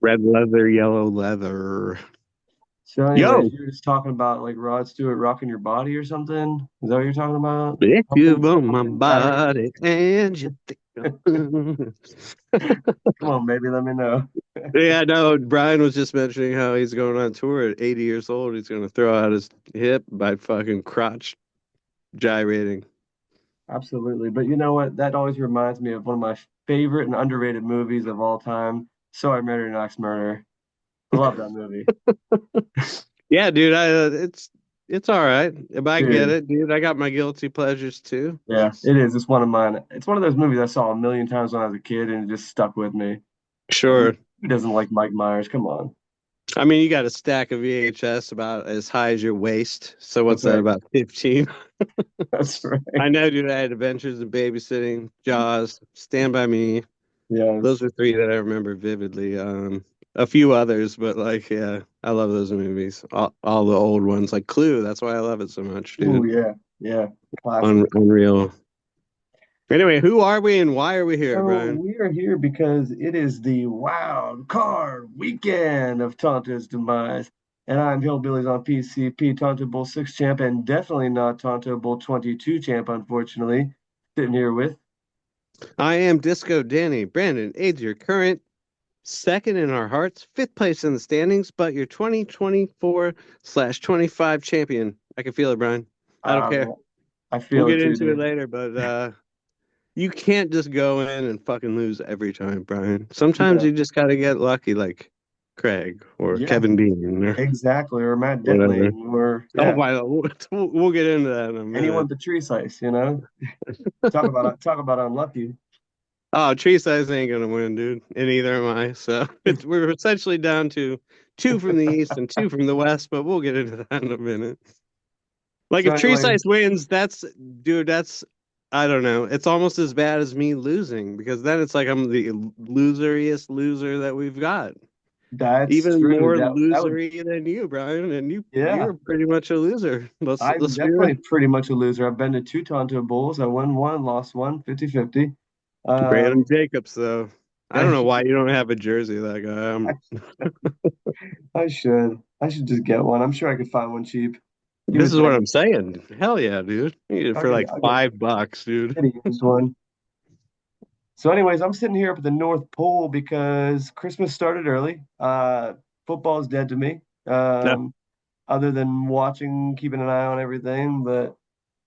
Red leather, yellow leather. So, anyways, Yo, you're just talking about like Rod Stewart rocking your body or something. Is that what you're talking about? if you want my Something battery. body and you think. Come on, baby, let me know. Yeah, no, Brian was just mentioning how he's going on tour at 80 years old. He's going to throw out his hip by fucking crotch gyrating. Absolutely. But you know what? That always reminds me of one of my favorite and underrated movies of all time. So I Married an Axe Murderer. I love that movie. Yeah, dude, it's all right. If I get Dude, it, dude, I got my guilty pleasures too. yeah, it is. It's one of mine. It's one of those movies I saw a million times when I was a kid and it just stuck with me. Like, Sure. who doesn't like Mike Myers? Come on. I mean, you got a stack of VHS about as high as your waist. So what's That's that, right. about 15? That's right. I know, dude, I had Adventures in Babysitting, Jaws, Stand By Me. Those Yes. are three that I remember vividly. A few others, but like, yeah, I love those movies. All the old ones, like Clue. That's why I love it so much, Oh dude. yeah. Yeah. Classic. Unreal. Anyway, who are we and why are we here, So Brian? we are here because it is the wild card weekend of Tonto's demise. And I'm Hillbillies on PCP, Tonto Bowl 6 champ, and definitely not Tonto Bowl 22 champ, unfortunately. Sitting here with, I am Disco Danny. Brandon AIDS, your current second in our hearts, fifth place in the standings, but your 2024/25 champion. I can feel it, Brian. I don't care. man, I We'll feel it get too, into it dude. later, but you can't just go in and fucking lose every time, Brian. Sometimes No. you just got to get lucky, like Craig or Yeah, Kevin Bean or exactly. Or Matt whatever. Ditling, or Oh yeah, my, we'll get into that in a anyone minute. but Tree Size, talk about unlucky. Oh, tree size ain't gonna win, dude, and neither am I. So we're essentially down to two from the east and two from the west, but we'll get into that in a minute. Like So if tree anyway, size wins, dude, that's I don't know. It's almost as bad as me losing because then it's like I'm the loseriest loser that we've got. that's Even true. more That would losery than you, Brian, and yeah. you're pretty much a loser. I'm Let's be real. definitely pretty much a loser. I've been to two Tonto Bowls. I won one, lost one, 50-50. Brandon Um, Jacobs, though. I don't know why you don't have a jersey of that guy. I, I should. I should just get one. I'm sure I could find one cheap. You This would is what think. I'm saying. Hell yeah, dude. You get it for like I'll $5, dude. get a used one. So, anyways, I'm sitting here up at the North Pole because Christmas started early. Football is dead to me. No. Other than watching, keeping an eye on everything. But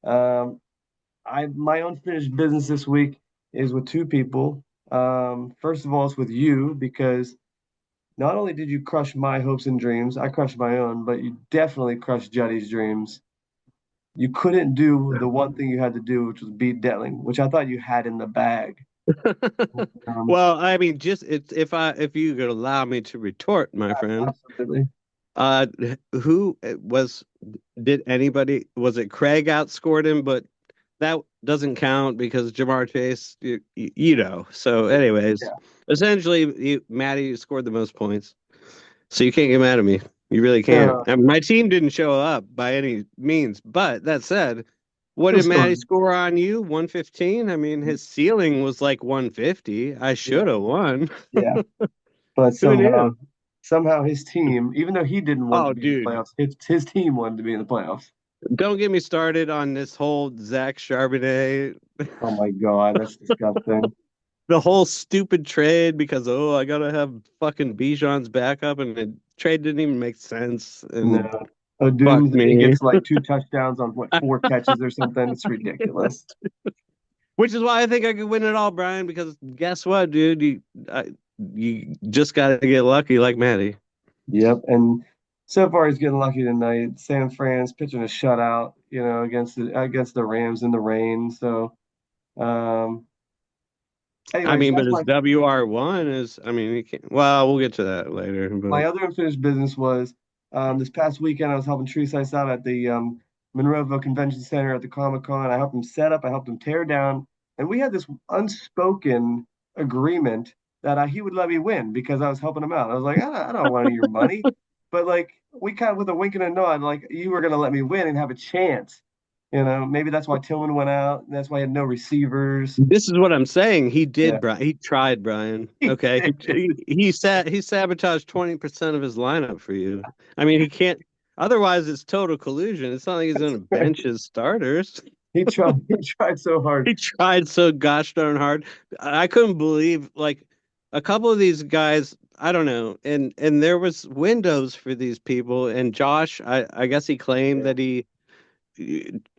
I my unfinished business this week is with two people. First of all, it's with you because not only did you crush my hopes and dreams, I crushed my own, but you definitely crushed Jetty's dreams. You couldn't do the one thing you had to do, which was beat Detling, which I thought you had in the bag. Um, Well, I mean, just it's if you could allow me to retort, my friend. Absolutely. Uh, who was did anybody was it Craig outscored him? But that doesn't count because Jamar Chase, you know. So, anyways, Yeah. essentially, Matty scored the most points. So you can't get mad at me. You really can't. No, I mean, my team didn't show up by any means. But that said, what it did was still, Matty score on you? 115? I mean, his ceiling was like 150. I yeah, should have won. yeah. But Who somehow, knew? somehow his team, even though he didn't want to Oh, be in the dude. playoffs, his team wanted to be in the playoffs. Don't get me started on this whole Zach Charbonnet, Oh my God, that's disgusting. the whole stupid trade because, oh, I got to have fucking Bijan's backup, and the trade didn't even make sense. And No. fuck Doomsday me. gets like two touchdowns on what, four catches or something. It's ridiculous. Which is why I think I could win it all, Brian. Because guess what, dude? You just got to get lucky, like Maddie. Yep. And so far he's getting lucky tonight. San Fran's pitching a shutout, against the Rams in the rain. So um I anyways, mean, but that's his WR1 is. I mean, he can't. Well, we'll get to that later. my But other unfinished business was this past weekend I was helping Tree Sites out at the Monroeville Convention Center at the Comic Con. I helped him set up, I helped him tear down, and we had this unspoken agreement that he would let me win because I was helping him out. I was like, I don't want any of your money, but like we kind of with a wink and a nod, like you were gonna let me win and have a chance. Maybe that's why Tillman went out. That's why he had no receivers. This is what I'm saying. He did, Yeah, Brian. He tried, Brian. he Okay, did. he sabotaged 20% of his lineup for you. I mean, he can't. Otherwise, it's total collusion. It's not like he's going to bench his starters. He tried. He tried so hard. He tried so gosh darn hard. I couldn't believe like a couple of these guys. I don't know, and there was windows for these people. And Josh, I guess he claimed Yeah, that he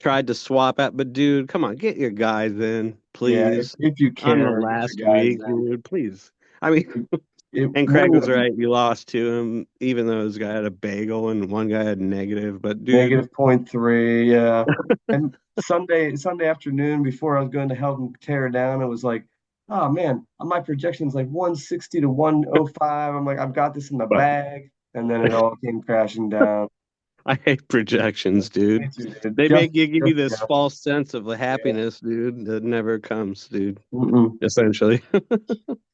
tried to swap out. But dude, come on, get your guys in, yeah. If please. if you On the can, get your last guys week, in. dude, please. I mean, It and Craig wouldn't was have right. You lost to him, even though this guy had a bagel and one guy had negative. But dude, -0.3. Yeah, and Sunday afternoon before I was going to help him tear it down, it was like, oh man, my projection's like 160 to 105. I'm like, I've got this in the bag, and then it all came crashing down. I hate projections, Me dude. too, dude. They Just make you give you just this guess. false sense of Yeah. happiness, dude, that never comes, dude. Mm-mm. Essentially.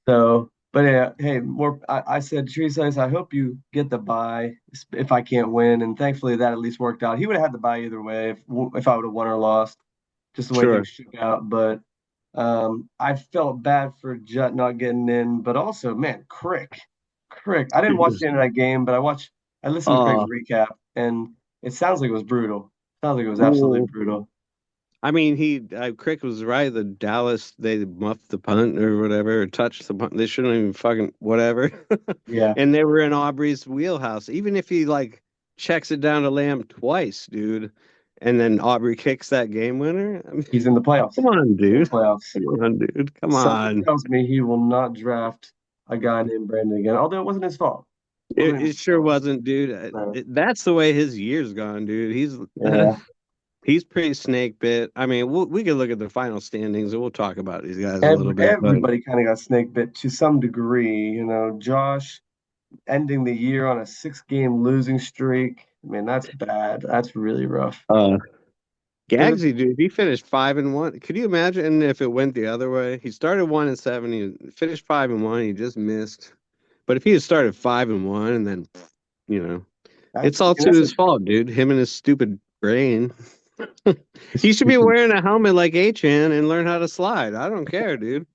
So, but yeah, hey, I said, Teresa, I hope you get the bye if I can't win, and thankfully that at least worked out. He would have had the bye either way if I would have won or lost, just the way Sure. things shook out. But I felt bad for Jet not getting in, but also, man, Crick. I didn't watch the end of that game, but I listened to Crick's Oh, recap, and it sounds like it was brutal. Sounds like it was absolutely brutal. I mean, Crick was right. The Dallas, they muffed the punt or whatever, or touched the punt. They shouldn't even fucking whatever. Yeah, And they were in Aubrey's wheelhouse. Even if he like checks it down to Lamb twice, dude, and then Aubrey kicks that game winner. I mean, he's in the playoffs. come on, He's in the dude. playoffs. Come on, dude. Come Something on. tells me he will not draft a guy named Brandon again, although it wasn't his fault. It It, wasn't his it sure fault. wasn't, dude. No. That's the way his year's gone, dude. He's Yeah. he's pretty snake bit. I mean, we could look at the final standings and we'll talk about these guys a little bit, but Everybody kind of got snake bit to some degree. Josh ending the year on a 6-game losing streak. I mean, that's bad. That's really rough. uh David, Gagsy, dude, he finished 5-1. Could you imagine if it went the other way? He started 1-7, he finished 5-1, he just missed. But if he had started 5-1 and then, you know, that's it's all to that's his fault, dude. Him and his stupid brain. He should be wearing a helmet like Achan and learn how to slide. I don't care, dude.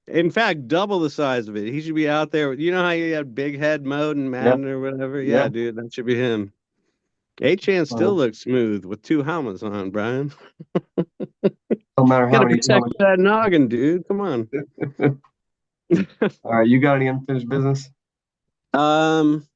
In fact, double the size of it. He should be out there. You know how you had big head mode and yeah, Madden or whatever? yeah. Yeah, dude, that should be him. Achan still Well, looks smooth with two helmets on, Brian. no matter how Gotta many protect helmets. that noggin, dude. Come on. All right, you got any unfinished business? Um,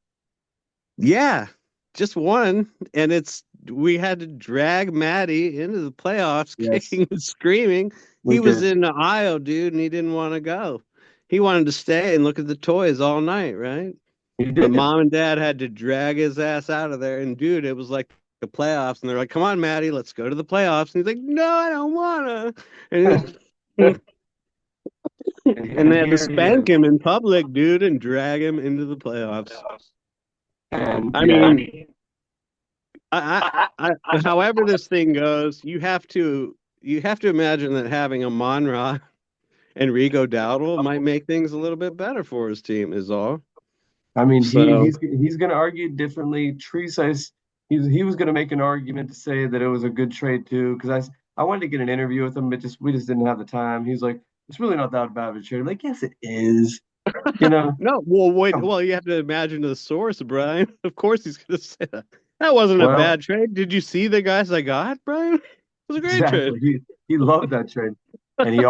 yeah, just one, and it's we had to drag Matty into the playoffs, Yes, kicking and screaming. we He was did. in the aisle, dude, and he didn't want to go. He wanted to stay and look at the toys all night, right? We But did. mom and dad had to drag his ass out of there. And dude, it was like the playoffs, and they're like, "Come on, Matty, let's go to the playoffs." And he's like, "No, I don't wanna." And and And they had to here he spank is. him in public, dude, and drag him into the playoffs. And I yeah, mean, however this thing goes, you have to imagine that having a Monra and Rico Dowdle might make things a little bit better for his team, is all. I mean, So, he's going to argue differently. Teresa, he was going to make an argument to say that it was a good trade too, because I wanted to get an interview with him, but we just didn't have the time. He's like, it's really not that bad of a trade. I'm like, yes, it is. You know, no, well, wait, come on. well, you have to imagine the source, Brian. Of course he's going to say that. That wasn't a Well, bad trade. Did you see the guys I got, Brian? It was a great trade. exactly. He loved that trade, and he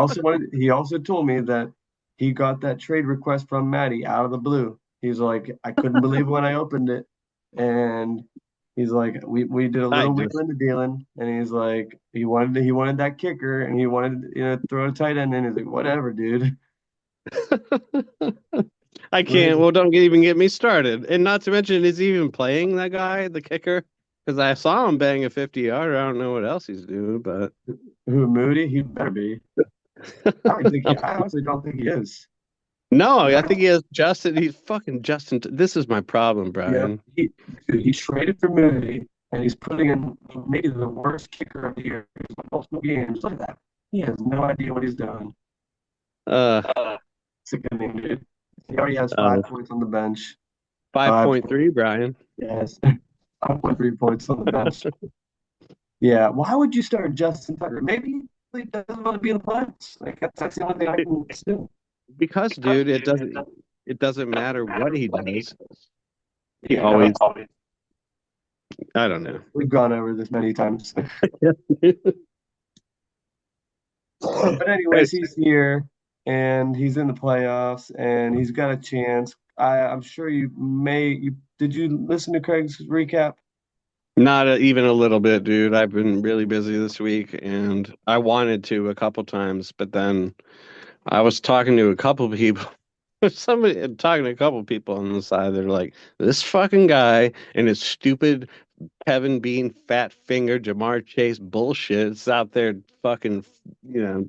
also told me that he got that trade request from Maddie out of the blue. He's like, I couldn't believe when I opened it, and he's like, we did a I little just, wheeling and dealing, and he's like, he wanted that kicker, and he wanted throw a tight end in. He's like, whatever, dude. I can't. Well, don't even get me started. And not to mention, is he even playing that guy, the kicker? Because I saw him bang a 50-yarder. I don't know what else he's doing, but Who Moody? He better be. I honestly don't think he is. no, I think he has Justin. He's fucking Justin. This is my problem, Yeah, Brian. he traded for Moody, and he's putting in maybe the worst kicker of the year. He's won multiple games. Look at that. He has no idea what he's doing. Uh, Sickening, dude. He already has uh, 5 points on the bench. Five, 5.3, Brian. yes, 5.3 points on the bench. Yeah. Why would you start Justin Tucker? Maybe he doesn't want to be in the playoffs. Like that's the only thing I can assume. Because, dude, it doesn't matter what he does. He Yeah, no, always, I don't know. we've gone over this many times. But anyways, It's- he's here and he's in the playoffs and he's got a chance. I'm sure you did you listen to Craig's recap? Not even a little bit, dude. I've been really busy this week, and I wanted to a couple times, but then I was talking to a couple people. Somebody talking to a couple people on the side. They're like, "This fucking guy and his stupid Kevin Bean, fat finger, Jamar Chase bullshit. It's out there fucking, you know,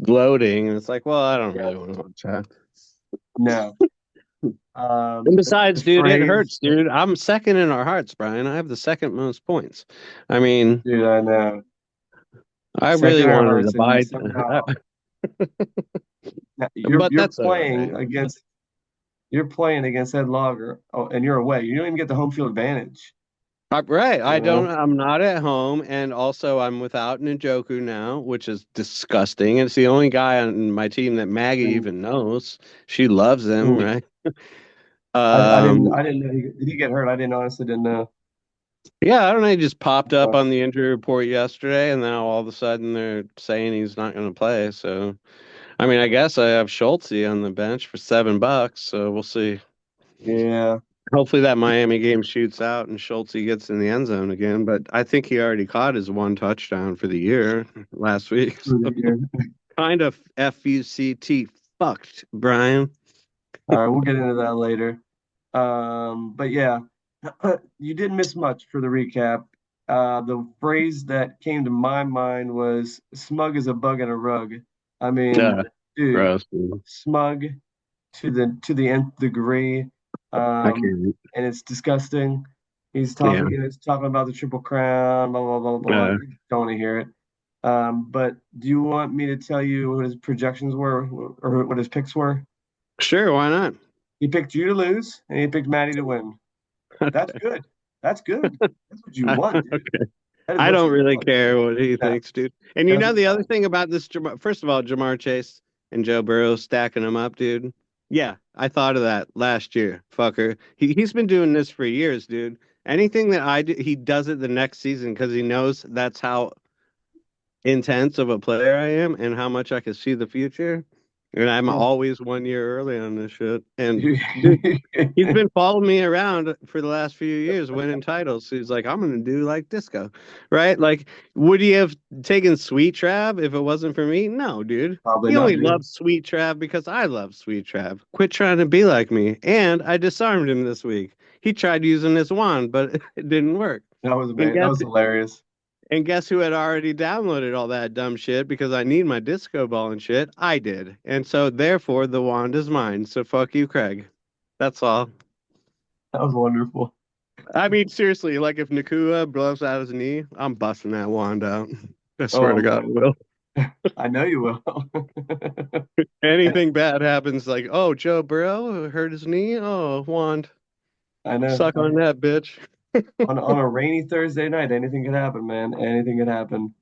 gloating." And it's like, well, I don't Yeah. really want to watch that. No. And The besides, dude, it phrase, hurts, dude. I'm second in our hearts, Brian. I have the second most points. I mean, dude, I know. I Second really in our wanted to hearts, and you buy, somehow you're but you're that's all playing right. against you're playing against Ed Logger. Oh, and you're away. You don't even get the home field advantage. Right. You know? I'm not at home. And also, I'm without Njoku now, which is disgusting. It's the only guy on my team that Maggie And even knows. She loves him, mm, right? I Um, didn't know did he get hurt? I didn't honestly didn't know. yeah, I don't know. He just popped up Uh, on the injury report yesterday, and now all of a sudden they're saying he's not going to play. So, I mean, I guess I have Schultze on the bench for $7. So we'll see. yeah. Hopefully that Miami game shoots out and Schultze gets in the end zone again. But I think he already caught his one touchdown for the year last week. For So the year. kind of FUCT fucked, Brian. All right, we'll get into that later. But yeah, you didn't miss much for the recap. The phrase that came to my mind was "smug as a bug in a rug." I mean, Yeah, dude, gross, dude. smug to the nth degree, I um, can't. and it's disgusting. He's Yeah. talking, he's talking about the Triple Crown, blah blah blah blah. Uh, You don't want to hear it. But do you want me to tell you what his projections were or what his picks were? sure, why not? He picked you to lose, and he picked Maddie to win. That's Okay. good. That's good. That's what you want, dude. That is I what don't you really want. care what he Yeah, thinks, dude. And you that's know what the you other want. thing about this, first of all, Jamar Chase and Joe Burrow stacking them up, dude. Yeah, I thought of that last year, fucker. He's been doing this for years, dude. Anything that I do, he does it the next season because he knows that's how intense of a player I am and how much I can see the future. And I'm Yeah. always 1 year early on this shit. And dude, he's been following me around for the last few years, winning titles. He's like, I'm gonna do like disco, right? Like, would he have taken Sweet Trav if it wasn't for me? No, dude. Probably He not, only dude. loves Sweet Trav because I love Sweet Trav. Quit trying to be like me. And I disarmed him this week. He tried using his wand, but it didn't work. That was And amazing. That guess was hilarious. and guess who had already downloaded all that dumb shit because I need my disco ball and shit? I did. And so therefore the wand is mine. So fuck you, Craig. That's all. That was wonderful. I mean, seriously, like if Nakua blows out his knee, I'm busting that wand out. I swear Oh to God, I man, will. I know you will. Anything bad happens, like, oh, Joe Burrow hurt his knee. Oh, wand. I know. Suck on that, bitch. On a rainy Thursday night, anything could happen, man. Anything could happen.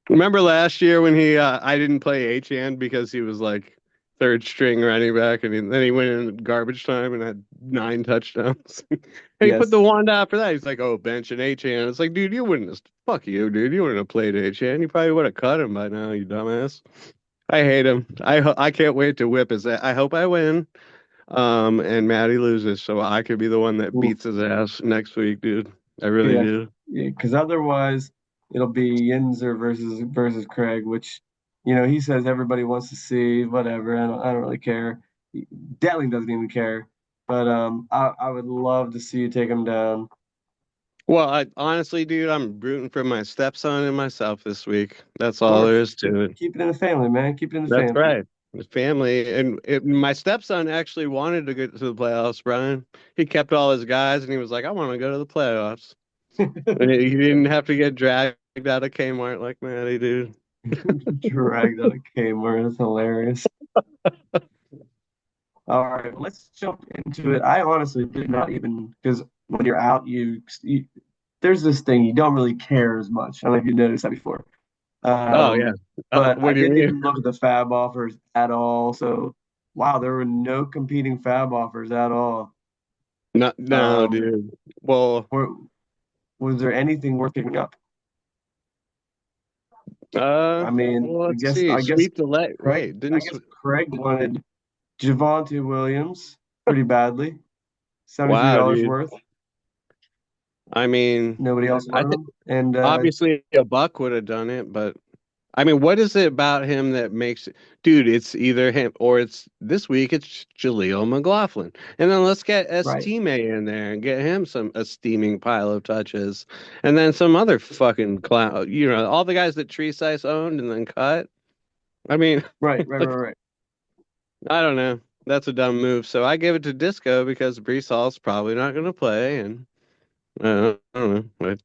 Remember last year when I didn't play H-Hand because he was like third string running back, and then he went in garbage time and had 9 touchdowns. And he put Yes, the wand after that. He's like, "Oh, bench and H-Hand." It's like, dude, you wouldn't have. Fuck you, dude. You wouldn't have played H-Hand. You probably would have cut him by now, you dumbass. I hate him. I can't wait to whip his. I hope I win. And Maddie loses, so I could be the one that oof, beats his ass next week, dude. I really yeah, do. yeah. Because otherwise, it'll be Yinzer versus Craig, which he says everybody wants to see. Whatever. I don't really care. Detling doesn't even care. But I would love to see you take him down. Well, I honestly, dude, I'm rooting for my stepson and myself this week. That's Of all there course, is to it. keep it in the family, man. Keep it in the That's family. right. The family and my stepson actually wanted to get to the playoffs, Brian. He kept all his guys and he was like, I want to go to the playoffs. And he didn't have to get dragged out of Kmart like Maddie, dude. Dragged out of Kmart. That's hilarious. All right, let's jump into it. I honestly did not even because when you're out, you there's this thing you don't really care as much. I don't know if you noticed that before. Oh yeah. But I What do you didn't mean? even look at the fab offers at all. So wow, there were no competing fab offers at all. No, no, Um, dude. Well, were, was there anything worth picking up? I mean, well, let's see. I guess Sweep the leg. Craig, Wait, I didn't guess Craig wanted Javonte Williams pretty badly, wow, $73 dude. worth. I mean, Nobody else I wanted think him. And obviously a buck would have done it, but I mean, what is it about him that makes it, dude? It's either him or it's this week. It's Jaleel McLaughlin, and then let's get right, Estime in there and get him some a steaming pile of touches, and then some other fucking clown. You know, all the guys that Tree Size owned and then cut. I mean, right, right, right, right. I don't know. That's a dumb move. So I give it to Disco because Brees Hall's probably not going to play, and I don't know.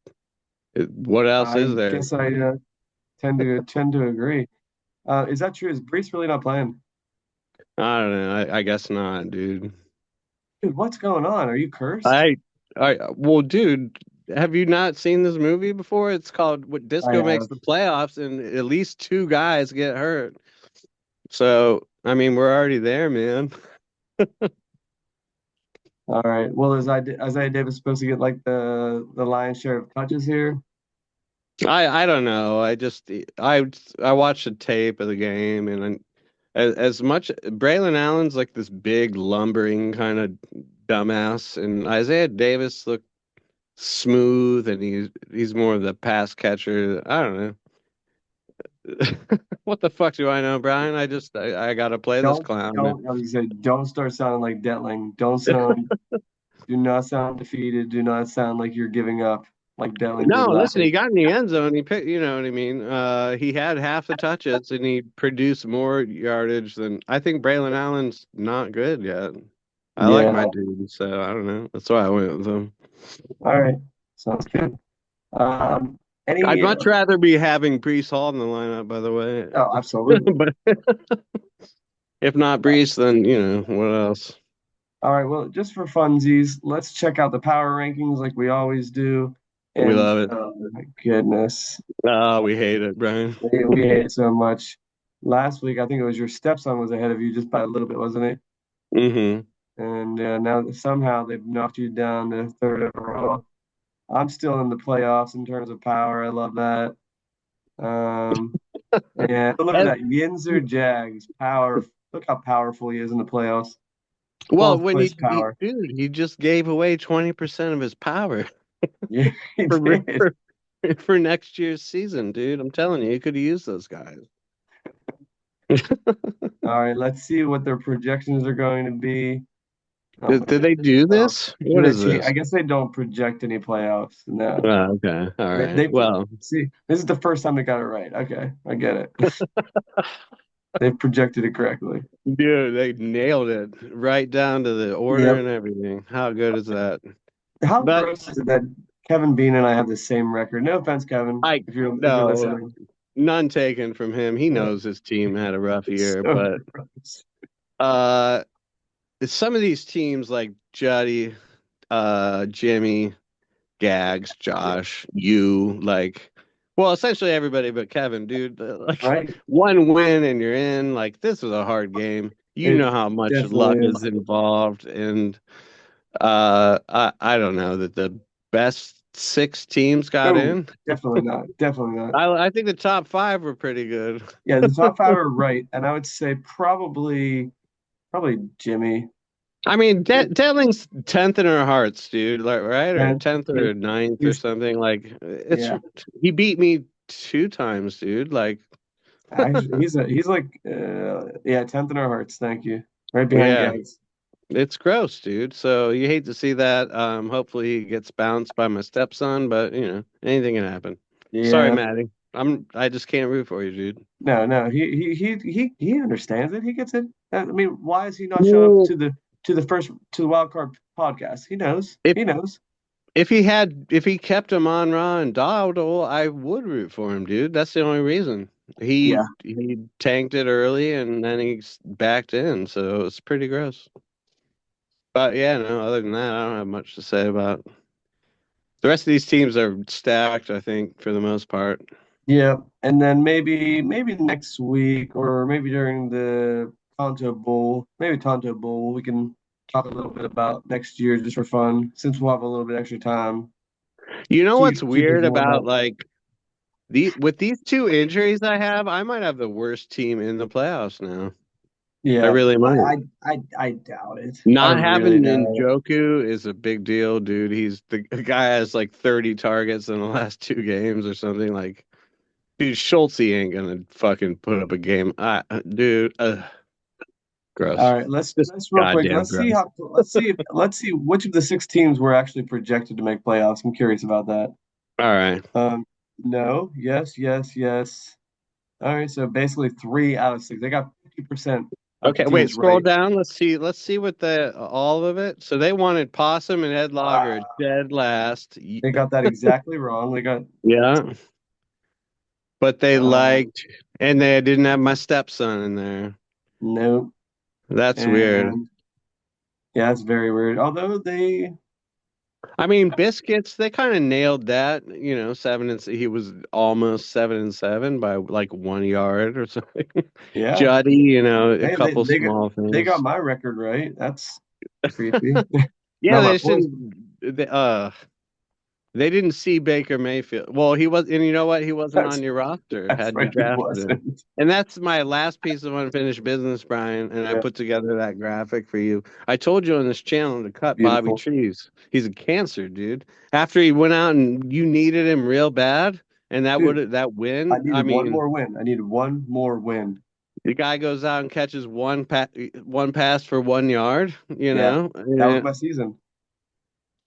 What else I is there? guess I tend to agree. Is that true? Is Brees really not playing? I don't know. I guess not, dude. Dude, what's going on? Are you cursed? I, well, dude, have you not seen this movie before? It's called "What I Disco Makes have. the Playoffs," and at least two guys get hurt. So, I mean, we're already there, man. All right. Well, is Isaiah Davis supposed to get like the lion's share of touches here? I don't know. I watched a tape of the game, and as much Braylon Allen's like this big lumbering kind of dumbass, and Isaiah Davis looked smooth, and he's more of the pass catcher. I don't know. What the fuck do I know, Brian? I gotta play this clown, man. Like you said, don't start sounding like Detling. Do not sound defeated. Do not sound like you're giving up like Detling did No, last listen, he week. got in the end zone. He picked, you know what I mean? He had half the touches and he produced more yardage than I think Braylon Allen's not good yet. I like Yeah. my dude, so I don't know. That's why I went with him. All right. Sounds good. Um, I'd any much rather be having Brees Hall in the lineup, by the way. oh, absolutely. But if not Brees, then you know what else? All right. Well, just for funsies, let's check out the power rankings like we always do. We And love it. oh my goodness, Oh, we hate it, Brian. we hate it so much. Last week, I think it was your stepson was ahead of you just by a little bit, wasn't it? Hmm. And now somehow they've knocked you down to third overall. I'm still in the playoffs in terms of power. I love that. Um, and look at that, Yinzer Jags power. Look how powerful he is in the playoffs. Well, 12th when place power. dude, he just gave away 20% of his power Yeah, he for, did. for for next year's season, dude. I'm telling you, you could have used those guys. All right, let's see what their projections are going to be. Oh my Did they goodness. do Oh, this? do What they is change? I this? guess they don't project any playoffs. No. Oh, okay. All right. They Well, see, this is the first time they got it right. Okay, I get it. They projected it correctly. dude, they nailed it right down to the order Yep. and everything. How good is that? How But gross is it that Kevin Bean and I have the same record? No offense, Kevin, I if you're no, listening. none taken from him. He Yeah, knows his team had a rough it's year, so but gross. uh some of these teams like Juddy, Jimmy, Gags, Yeah, Josh, you, like, well, essentially everybody but Kevin, dude. Like right? one win and you're in. Like this was a hard game. You It know how much definitely luck is is. involved, and I don't know that the best six teams got Oh, in. definitely not. Definitely not. I think the top five were pretty good. Yeah, the top five are right, and I would say probably Jimmy. I mean, Devlin's 10th in our hearts, dude. Like, right, or And 10th or ninth or he's something. Like, it's yeah, he beat me two times, dude. Like, actually he's like yeah, 10th in our hearts. Thank you. Right behind yeah, Gags. it's gross, dude. So you hate to see that. Hopefully he gets bounced by my stepson, but you know, anything can happen. Sorry, Yeah. Maddie. I just can't root for you, dude. No. He understands it. He gets it. I mean, why is he not showing up Well, to the Wildcard podcast? He knows. if He knows. if he kept him on Raw and Dowdle, I would root for him, dude. That's the only reason. Yeah. He tanked it early and then he's backed in, so it's pretty gross. But yeah, no, other than that, I don't have much to say about The rest of these teams are stacked, I think, for the most part. Yeah, and then maybe next week or maybe during the Tonto Bowl, we can talk a little bit about next year just for fun, since we'll have a little bit extra time. You know what's Two weird people won't about have. like with these two injuries I have, I might have the worst team in the playoffs now. I Yeah, really might. I doubt it. I Not really having doubt it. Njoku is a big deal, dude. He's the guy has like 30 targets in the last two games or something. Like, dude, Schultz ain't gonna fucking put up a game. Dude, All gross. right, Just let's real quick. goddamn gross. Let's see which of the six teams were actually projected to make playoffs. I'm curious about that. All right. No, yes, yes, yes. All right, so basically three out of six. They got 50% of the Okay, wait, teams scroll right. down. Let's see what the all of it. So they wanted Possum and Ed Logger Ah, dead last. they got that exactly wrong. They got Yeah. But they um liked and they didn't have my stepson in there. no, That's weird. and yeah, it's very weird. Although they, I mean, Biscuits, they kind of nailed that, he was almost 7-7 by like 1 yard or something. yeah, Juddy, a hey, couple small they got things. my record right. That's creepy. Yeah, Not they my just points. they didn't see Baker Mayfield. Well, he was, and you know what? He wasn't on That's your roster that's had you right. He drafted him. wasn't. And that's my last piece of unfinished business, Brian. And I Yeah, put together that graphic for you. I told you on this channel to cut Bobby beautiful, Trees. He's a cancer, dude. After he went out and you needed him real bad, and dude. that I win. I needed one mean, more win. I needed one more win. the guy goes out and catches one pass for 1 yard, Yeah, that was my season.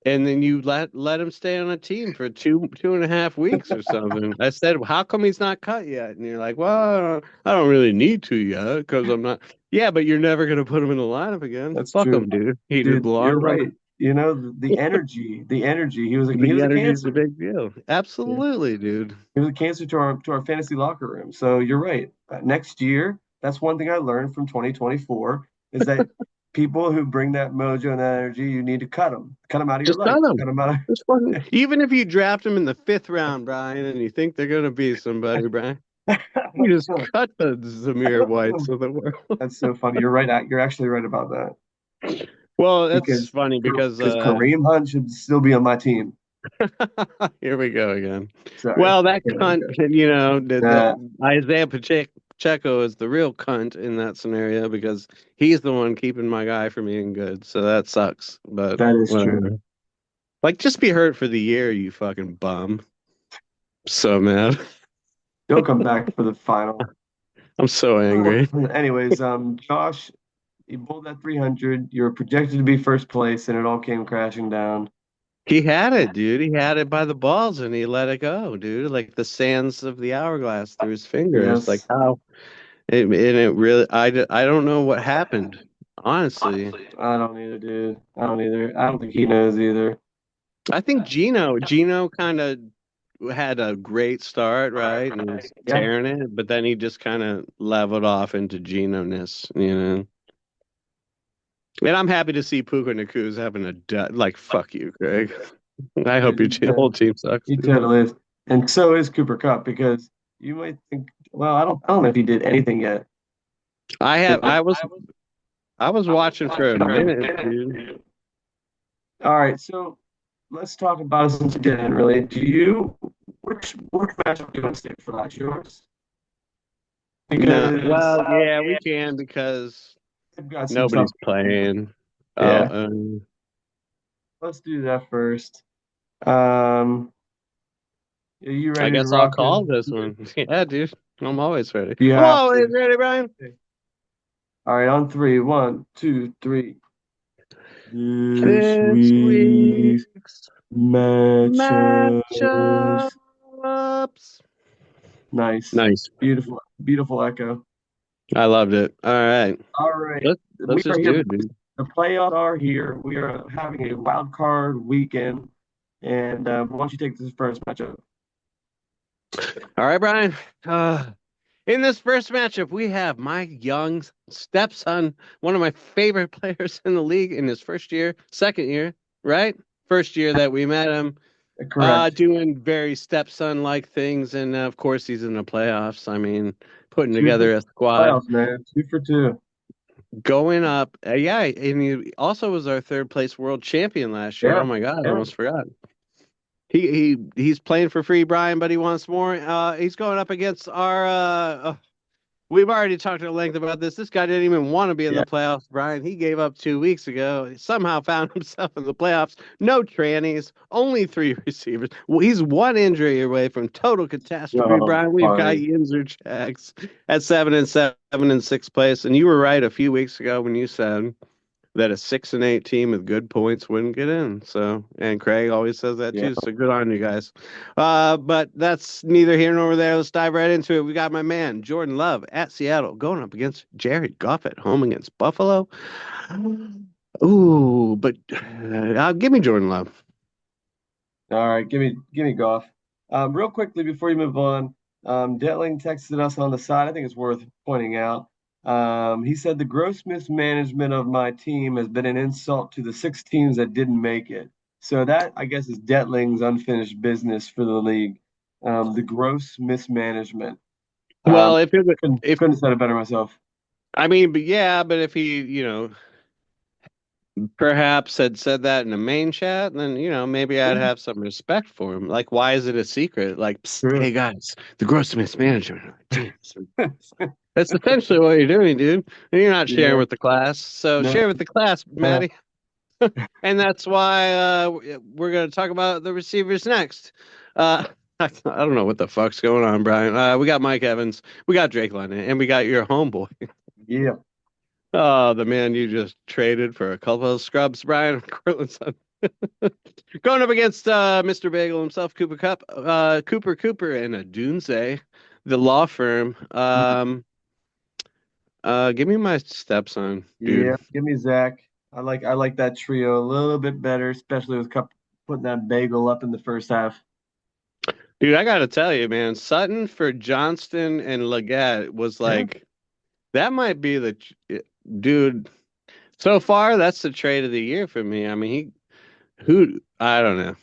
and then you let him stay on a team for 2.5 weeks or something. I said, well, how come he's not cut yet? And you're like, well, I don't really need to yet because I'm not. Yeah, but you're never gonna put him in the lineup again. That's Fuck true, him, dude. He just dude. You're belongs on right. You know the energy, the energy. He the was a energy is a cancer. big deal. Yeah. Absolutely, dude. He was a cancer to our fantasy locker room. So you're right. Next year, that's one thing I learned from 2024 is that people who bring that mojo and that energy, you need to cut them out of your Just life. cut him. Cut them out. Just fucking, even if you draft him in the fifth round, Brian, and you think they're gonna be somebody, Brian, you just cut the Zamir Whites of the world. That's so funny. You're right. You're actually right about that Well, that's because funny because Kareem Hunt should still be on my team. here we go again. Sorry. Well, that Here we cunt, go. the Isaiah Pacheco is the real cunt in that scenario because he's the one keeping my guy from being good. So that sucks, but That is true. whatever. Like, just be hurt for the year, you fucking bum. So mad. He'll come back for the final. I'm so angry. Anyways, Josh, you bowled that 300. You were projected to be first place, and it all came crashing down. He had it, dude. He had it by the balls and he let it go, dude. Like the sands of the hourglass through his fingers. Like Yes. how and it really, I don't know what happened, honestly. I don't either, dude. I don't either. I don't think he knows either. I think Gino kind of had a great start, right? And was Yeah, tearing it, but then he just kind of leveled off into Gino-ness. And I'm happy to see Puka Naku's having like, fuck you, Craig. I hope dude, your whole team sucks, he dude. totally is. And so is Cooper Cup because you might think, well, I don't know if he did anything yet. I You have, know? I was watching for a minute, dude. All right, so let's talk about it since you didn't really. Do you which matchup do you want to stay for last? Yours? No, Because well, yeah, we can because I've got some tough. nobody's playing. Oh, Yeah, let's do that first. Are you I ready to guess I'll rock call and this one. Yeah, dude. I'm always ready. you I'm have always to? ready, Brian. All right, on three. One, two, three. This This week's week's matchups. matchups. Nice. Nice. Beautiful, beautiful echo. I loved it. All right. All right. Let's We are just do here. it, dude. The playoffs are here. We are having a wild card weekend. And why don't you take this first matchup? All right, Brian. In this first matchup, we have my young stepson, one of my favorite players in the league in his first year, second year, right? First year that we met him. Correct. Doing very stepson-like things, and of course he's in the playoffs. I mean, putting Two for together a squad, playoffs, man. 2 for 2. going up. Yeah, and he also was our third place world champion last year. Yeah. Oh my God, I Yeah. almost forgot. He's playing for free, Brian, but he wants more. He's going up against our we've already talked at length about this. This guy didn't even want to be in Yeah. the playoffs, Brian. He gave up 2 weeks ago. He somehow found himself in the playoffs. No trannies, only three receivers. Well, he's one injury away from total catastrophe, Oh, Brian. We've got funny. Yinzer Jags at 7-7 in sixth place. And you were right a few weeks ago when you said that a 6-8 team with good points wouldn't get in. So, and Craig always says that Yeah. too. So good on you guys. But that's neither here nor there. Let's dive right into it. We got my man Jordan Love at Seattle going up against Jared Goff at home against Buffalo. Ooh, but give me Jordan Love. All right, give me Goff. Real quickly before you move on, Detling texted us on the side. I think it's worth pointing out. He said the gross mismanagement of my team has been an insult to the 6 teams that didn't make it. So that I guess is Detling's unfinished business for the league. The gross mismanagement. Um, Well, if couldn't have said it better myself. I mean, but yeah, but if he, perhaps had said that in the main chat, then maybe I'd Yeah, have some respect for him. Like, why is it a secret? Like, psst, true. hey guys, the gross mismanagement of our teams. That's essentially what you're doing, dude. And you're not sharing Yeah. with the class, so No. share with the class, No. Maddie. And that's why we're going to talk about the receivers next. I don't know what the fuck's going on, Brian. We got Mike Evans, we got Drake London, and we got your homeboy. Yeah. Oh, the man you just traded for a couple of scrubs, Brian Cortland's son. Going up against Mr. Bagel himself, Cooper Cup, Cooper, and a Dunze, the law firm. Give me my stepson, Yeah. dude. Give me Zach. I like that trio a little bit better, especially with Cup putting that bagel up in the first half. Dude, I gotta tell you, man, Sutton for Johnston and Leggett was Yeah. like that might be dude. So far, that's the trade of the year for me. I mean, I don't know.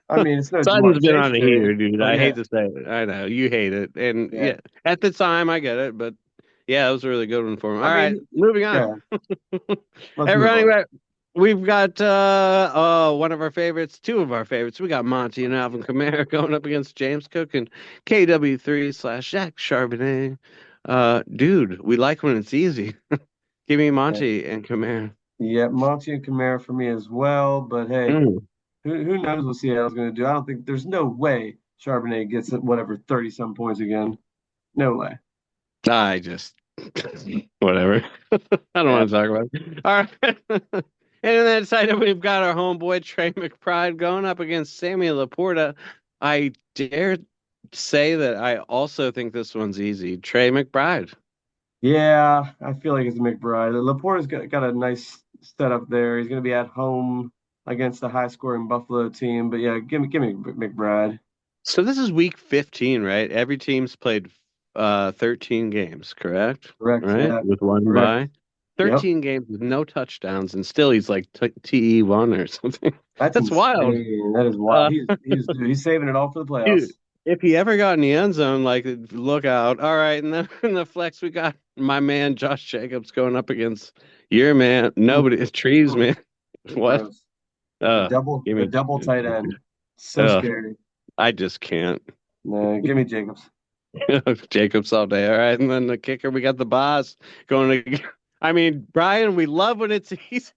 I mean, it's no Sutton's Jamar been Chase on a trade, heater, dude. but I hate yeah. to say it. I know you hate it, and Yeah. yeah, at the time I get it, but yeah, it was a really good one for him. I All right, mean, moving on. yeah. Let's At move running on. back, we've got one of our favorites, two of our favorites. We got Monty and Alvin Kamara going up against James Cook and KW3 / Jack Charbonnet. Dude, we like when it's easy. Give me Yeah. Monty and Kamara. Yeah, Monty and Kamara for me as well. But hey, Mm. who knows what Seattle's going to do? I don't think there's no way Charbonnet gets whatever 30 some points again. No way. I just whatever. I don't Yeah. want to talk about it. All right. And on that side, we've got our homeboy Trey McBride going up against Samuel Laporta. I dare say that I also think this one's easy. Trey McBride. Yeah, I feel like it's McBride. Laporta's got a nice setup there. He's going to be at home against the high scoring Buffalo team. But yeah, give me McBride. So this is week 15, right? Every team's played 13 games, correct? Correct. Right? Yeah. With one Correct. bye. Yep. 13 games with no touchdowns, and still he's like TE1 or something. That's That's wild. insane. That is wild. Uh, He's saving it all for the Dude, playoffs. if he ever got in the end zone, like look out. All right, and then in the flex we got my man Josh Jacobs going up against your man. Mm, Nobody, it's trees, mm, man. What? gross. The Uh, double give the me. double tight end. So Uh, scary. I just can't. No, give me Jacobs. Jacobs all day. All right, and then the kicker, we got the boss going to. I mean, Brian, we love when it's easy.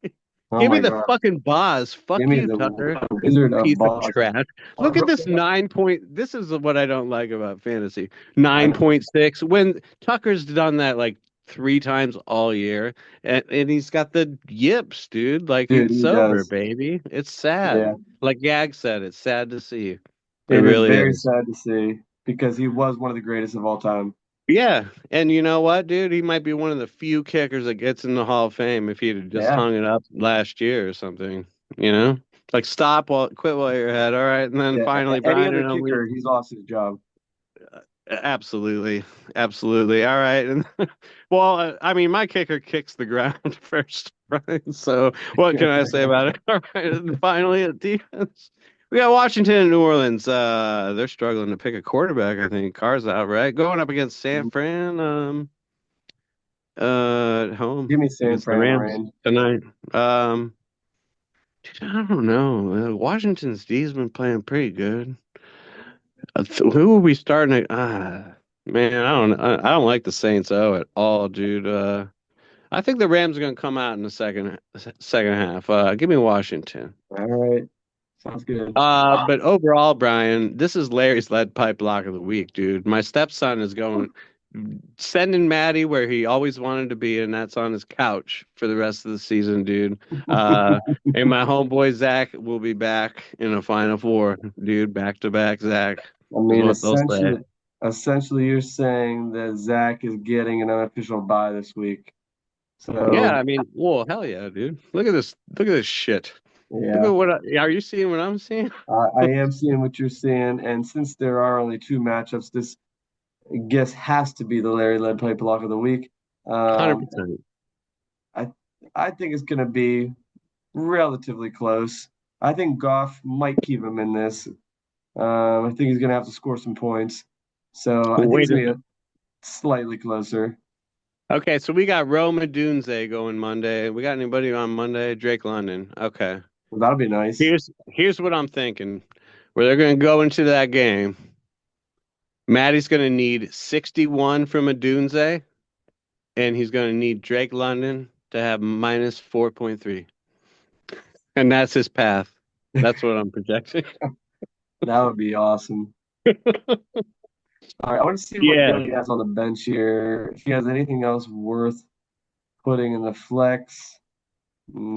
Oh Give me my the God. fucking boss. Give Fuck me you, the Tucker. Wizard of Piece of Boss. trash. Look at this 9 point. This is what I don't like about fantasy. 9.6. When Tucker's done that like 3 times all year, and he's got the yips, dude. Like Dude, he's he sober, does. baby. It's sad. Yeah. Like Gag said, it's sad to see. It It is really very is. sad to see because he was one of the greatest of all time. Yeah, and you know what, dude? He might be one of the few kickers that gets in the Hall of Fame if he'd have just Yeah. hung it up last year or something. You know, like quit while you're ahead. All right, and then Yeah. finally, Any Brian other and only. kicker, he's lost his job. Absolutely, absolutely. All right, and well, I mean, my kicker kicks the ground first, right? So what can I say about it? All right, and finally, at defense. We got Washington and New Orleans. They're struggling to pick a quarterback. I think Carr's out, right? Going up against San Fran. At home Give me San against the Fran Rams rain. tonight. Dude, I don't know. Washington's D's been playing pretty good. Who are we starting at? Man, I don't like the Saints at all, dude. I think the Rams are gonna come out in the second half. Give me Washington. All right. Sounds good. But overall, Brian, this is Larry's lead pipe lock of the week, dude. My stepson is going sending Maddie where he always wanted to be, and that's on his couch for the rest of the season, dude. Uh, and my homeboy Zach will be back in a Final Four, dude. Back to back, Zach I is mean, what they'll say. essentially, you're saying that Zach is getting an unofficial bye this week. Yeah, So, I mean, well, hell yeah, dude. Look at this. Look at this shit. Look at yeah, are you seeing what I'm seeing? I am seeing what you're seeing. And since there are only two matchups, this I guess has to be the Larry Led Play Block of the Week. Um, 100%. I I think it's going to be relatively close. I think Goff might keep him in this. I think he's going to have to score some points. So I think it's Wait going to be slightly closer. Okay, so we got Roma Dunze going Monday. We got anybody on Monday? Drake London. Okay. Well, that'll be nice. Here's what I'm thinking. Where they're gonna go into that game. Maddie's gonna need 61 from a Dunze, and he's gonna need Drake London to have minus 4.3. And that's his path. That's what I'm projecting. That would be awesome. All right, I want to see what Yeah. Billy has on the bench here. If he has anything else worth putting in the flex.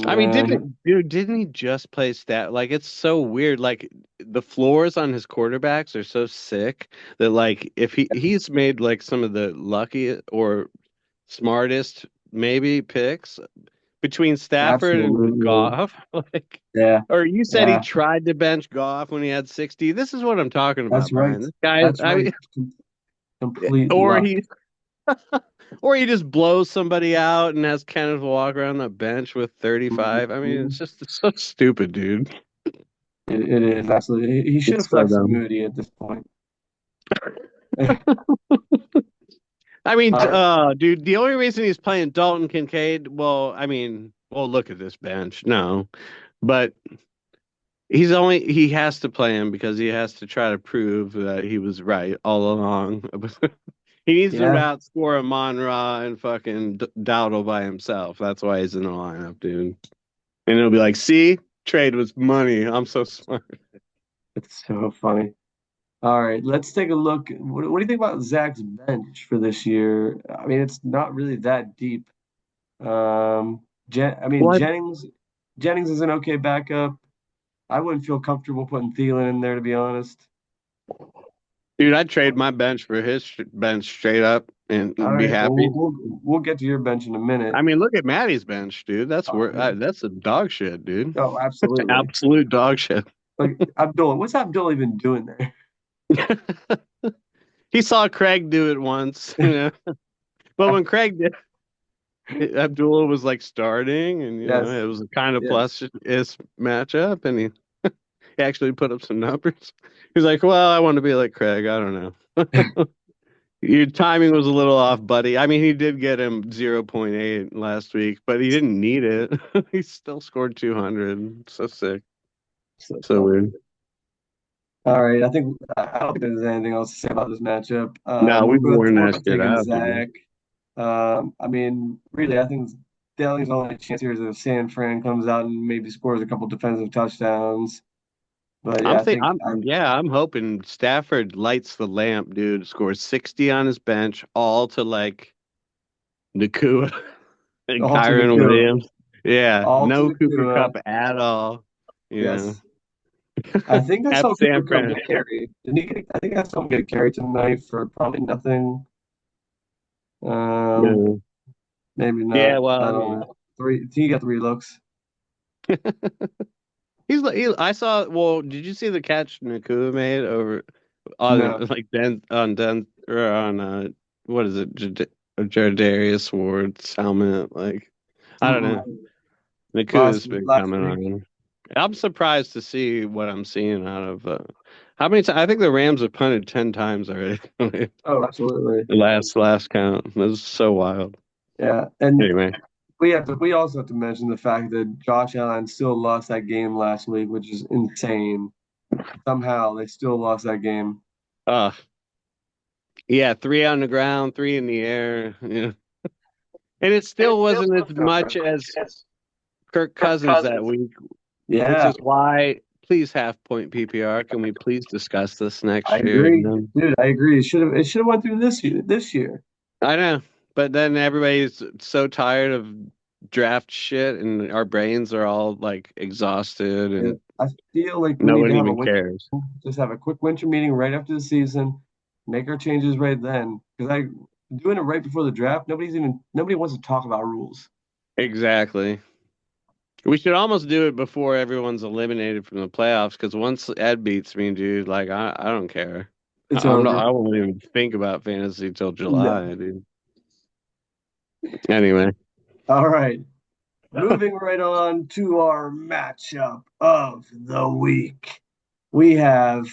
I mean, Nah, didn't he just play stat? Like, it's so weird. Like, the floors on his quarterbacks are so sick that, like, if he's made like some of the lucky or smartest maybe picks between Stafford and absolutely. Goff. Like, Yeah, or you said he yeah, tried to bench Goff when he had 60. This is what I'm talking that's about, right. Brian. This guy, That's I right. mean, Complete or luck. he or he just blows somebody out and has Kenneth Walker on the bench with 35. I mean, Mhm. it's so stupid, dude. It is absolutely. He should have It's so flexed dumb. Moody at this point. I mean, All right. dude, the only reason he's playing Dalton Kincaid, well, I mean, well, look at this bench. No, but he has to play him because he has to try to prove that he was right all along. He needs to Yeah, outscore Amon Ra and fucking Dowdle by himself. That's why he's in the lineup, dude. And it'll be like, see, trade was money. I'm so smart. it's so funny. All right, let's take a look. What do you think about Zach's bench for this year? I mean, it's not really that deep. I mean, What? Jennings is an okay backup. I wouldn't feel comfortable putting Thielen in there, to be honest. Dude, I'd trade my bench for his bench straight up All and be right, well, happy. we'll get to your bench in a minute. I mean, look at Maddie's bench, dude. Oh, yeah. That's a dog shit, dude. Oh, That's absolutely. absolute dog shit. Like Abdullah, what's Abdullah even doing there? He saw Craig do it once, you know. But when Craig did, Abdullah was like starting, and Yes, it was a kind of yes. plus is matchup, and he actually put up some numbers. He's like, "Well, I want to be like Craig. I don't know." Your timing was a little off, buddy. I mean, he did get him 0.8 last week, but he didn't need it. He still scored 200. So sick. So So funny. weird. All right, I don't think there's anything else to say about this matchup. No, we've worn We're that both shit taking out, dude. Zach. I mean, really, I think Daly's only chance here is if San Fran comes out and maybe scores a couple defensive touchdowns. But yeah, I'm hoping Stafford lights the lamp, dude. Scores 60 on his bench, all to like Nakua and all to Kyron Nakua, Williams. Yeah, all to no Cooper Nakua. Cup at all. You know, Yes, I think I at saw Cooper San Cup Fran. get carried. I think I saw him get carried tonight for probably nothing. Um, No. maybe Yeah, not. well, I I don't mean, know. He got three looks. I saw. Well, did you see the catch Nakua made over on No. like Den or on what is it, Jardarius Ward's helmet? Like, I don't know. Mm-mm. Nakua's been Last coming week. on. I'm surprised to see what I'm seeing out of how many times. I think the Rams have punted 10 times already. Oh, absolutely. Last count. It was so wild. Yeah. And Anyway, we also have to mention the fact that Josh Allen still lost that game last week, which is insane. Somehow they still lost that game. uh yeah, three on the ground, three in the air. Yeah. And it still wasn't as much as Kirk Cousins that week, which Yeah, is why please half point PPR. Can we please discuss this I next year agree. again? Dude, I agree. It should have went through this year. I know, but then everybody's so tired of draft shit, and our brains are all like exhausted, Yeah. and I feel like we no need one to have a even winter, cares. just have a quick winter meeting right after the season, make our changes right then. Because I doing it right before the draft, nobody wants to talk about rules. Exactly. We should almost do it before everyone's eliminated from the playoffs, because once Ed beats me, dude, like I don't care. It's I'm not. over. I won't even think about fantasy till July, No. dude. Anyway, All right. Moving right on to our matchup of the week. We have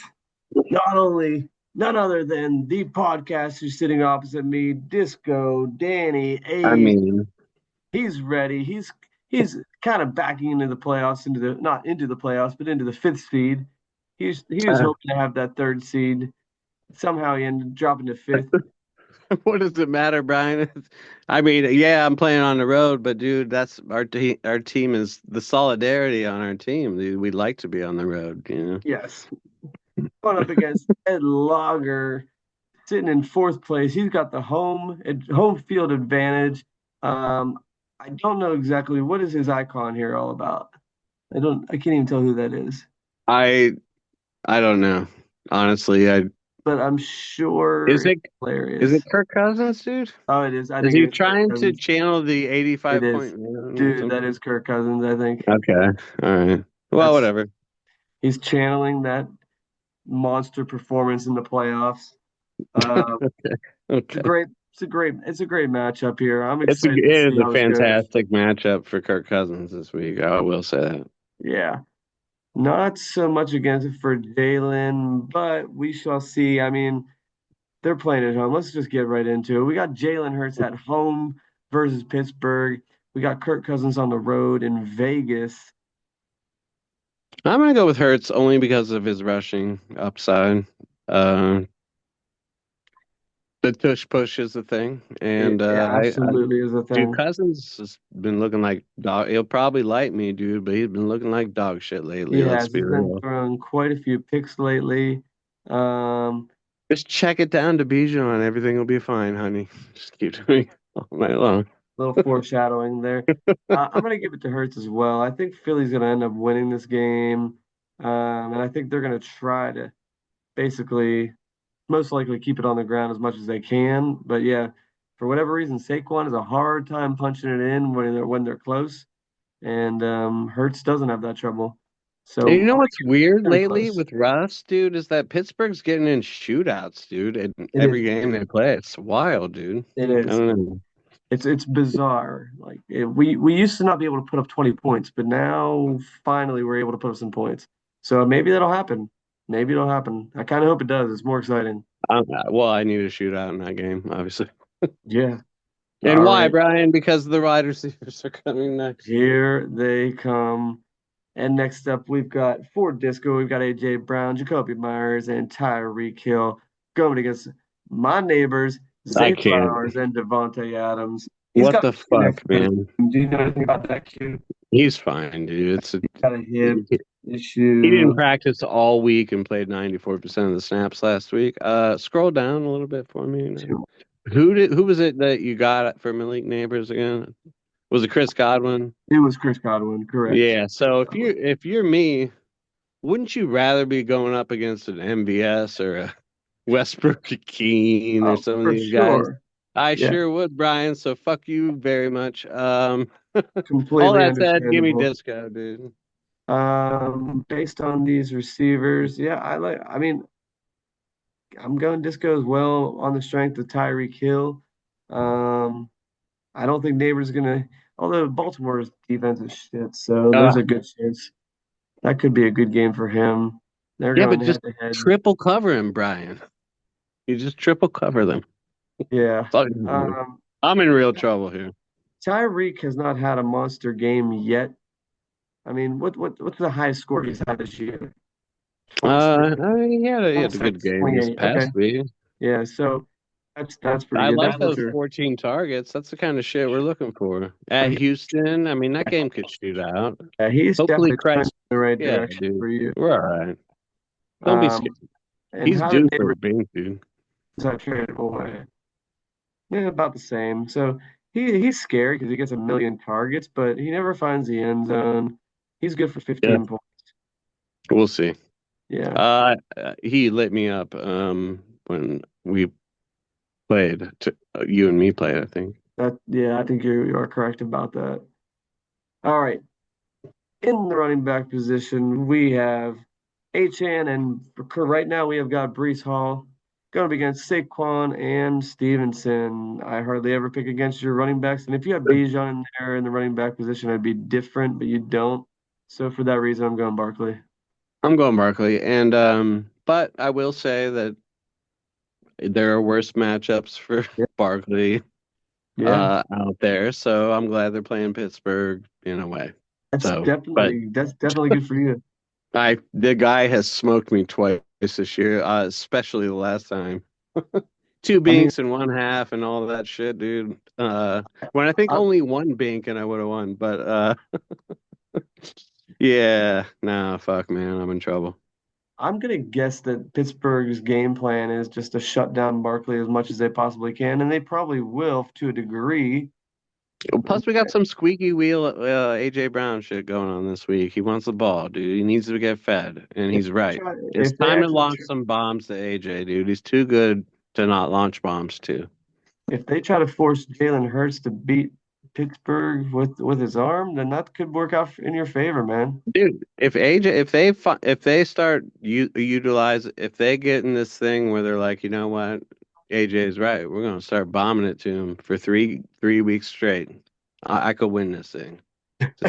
not only none other than the podcaster sitting opposite me, Disco Danny I A. mean, He's ready. He's kind of backing into the playoffs, into the not into the playoffs, but into the fifth seed. He was hoping to have that third seed. Somehow he ended up dropping to fifth. what does it matter, Brian? I mean, yeah, I'm playing on the road, but dude, that's our team. Our team is the solidarity on our team. Dude, we like to be on the road, you know. Yes. Going up against Ed Lager, sitting in fourth place. He's got the home field advantage. Um, I don't know exactly what is his icon here all about. I can't even tell who that is. I I don't know. Honestly, I But I'm is sure it's it is it hilarious. Kirk Cousins, dude? Oh, it is. I Is think it he is Kirk trying to Cousins. channel the It 85 is. point man or Dude, that something? is Kirk Cousins, I think. Okay, all right. Well, That's whatever. he's channeling that monster performance in the playoffs. Uh, it's a Okay. great it's a great matchup here. I'm excited to It see is a how this goes. fantastic matchup for Kirk Cousins this week. I will say that. Yeah. Not so much against it for Jalen, but we shall see. I mean, they're playing at home. Let's just get right into it. We got Jalen Hurts at home versus Pittsburgh. We got Kirk Cousins on the road in Vegas. I'm gonna go with Hurts only because of his rushing upside. Uh, the tush push is the thing, and It I absolutely is a dude, thing. Cousins has been looking like dog. He'll probably like me, dude, but he's been looking like dog shit He lately. Let's has. be He's been real. throwing quite a few picks lately. Um, Just check it down to Bijan. Everything will be fine, honey. Just keep doing it all night long. Little foreshadowing there. I'm going to give it to Hurts as well. I think Philly's going to end up winning this game. And I think they're going to try to basically, most likely, keep it on the ground as much as they can. But yeah, for whatever reason, Saquon has a hard time punching it in when they're close. And Hurts doesn't have that trouble. So And I'm you know gonna what's give it weird very lately close. with Russ, dude, is that Pittsburgh's getting in shootouts, dude, in It every is. game they play. It's wild, dude. It I is. don't know. It's bizarre. We used to not be able to put up 20 points, but now finally we're able to put up some points. So maybe that'll happen. Maybe it'll happen. I kind of hope it does. It's more exciting. Well, I need a shootout in that game, obviously. Yeah. And All why, right. Brian? Because the wide receivers are coming next. Here they come. And next up, we've got for Disco, we've got AJ Brown, Jacoby Myers, and Tyreek Hill going against my neighbors, I Zay can't. Flowers and Devontae Adams. He's What got the a kid next fuck, to him. man? Do you know anything about that kid? He's fine, dude. Got a hip He didn't issue. practice all week and played 94% of the snaps last week. Scroll down a little bit for me. Who was it that you got for Malik Neighbors again? Was it Chris Godwin? It was Chris Godwin, correct. Yeah. So if you're me, wouldn't you rather be going up against an MVS or a Westbrook Keene or Oh, some of for these guys? sure. I Yeah, sure would, Brian. So fuck you very much. All completely that said, give me understandable. Disco, dude. Based on these receivers, yeah, I mean, I'm going Disco as well on the strength of Tyreek Hill. Um, I don't think Neighbors gonna, although Baltimore's defense is shit, so Uh, there's a good chance. That could be a good game for him. They're Yeah, but going head just to head. triple cover him, Brian. You just triple cover them. Yeah. That's all you need to do. Um, I'm in real trouble here. Tyreek has not had a monster game yet. I mean, what's the highest score he's had this year? 26, I mean, he had a good 26, game this 28. Okay. past week. Yeah, so that's pretty I good. like That's what those you're 14 targets. That's the kind of shit we're looking for. At Houston, I mean, that game could shoot out. yeah, he's Hopefully, definitely trending Christ. in the right Yeah, direction dude. for you. We're all right. Don't be scared. Um, and He's how did due for a neighbors bink, dude. traded away? Yeah, about the same. So he's scary because he gets a million targets, but he never finds the end zone. He's good for Yeah, 15 points. we'll see. Yeah, He lit me up when we played. You and me played, I think. yeah, I think you are correct about that. All right. In the running back position, we have Achan, and right now we have got Brees Hall going up against Saquon and Stevenson. I hardly ever pick against your running backs, and if you have Bijan in there in the running back position, I'd be different, but you don't. So for that reason, I'm going Barkley. I'm going Barkley, and but I will say that there are worse matchups for Yeah, Barkley yeah, out there, so I'm glad they're playing Pittsburgh in a way. So, but that's definitely good for you. the guy has smoked me twice this year, especially the last time. Two I mean, binks in one half and all that shit, dude. When I think I, only one bink and I would have won, but yeah, nah, fuck, man, I'm in trouble. I'm gonna guess that Pittsburgh's game plan is just to shut down Barkley as much as they possibly can, and they probably will to a degree. Plus, we got some squeaky wheel AJ Brown shit going on this week. He wants the ball, dude. He needs to get fed, and If he's they right. try, It's if they time to actually, launch some bombs to AJ, dude. He's too good to not launch bombs to. if they try to force Jalen Hurts to beat Pittsburgh with his arm, then that could work out in your favor, man. Dude, if AJ, if they start if they get in this thing where they're like, you know what, AJ's right, we're gonna start bombing it to him for three weeks straight. I could win this thing.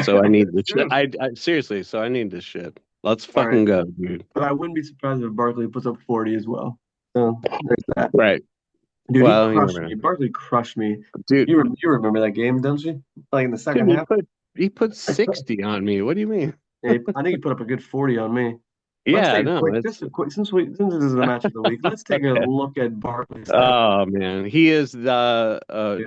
So I need this shit. True. I seriously, so I need this shit. Let's All right, fucking go, dude. but I wouldn't be surprised if Barkley puts up 40 as well. So there's that. Right. Dude, he Well, you crushed never know. me. Barkley crushed me. Dude, You remember that game, don't you? Like in the dude, second half. he put 60 on me. What do you mean? Yeah, I think he put up a good 40 on me. Let's Yeah, take a no, quick, it's just a quick, since this is a match of the week, let's take a okay. look at Barkley's stats. Oh man, he is the Yeah.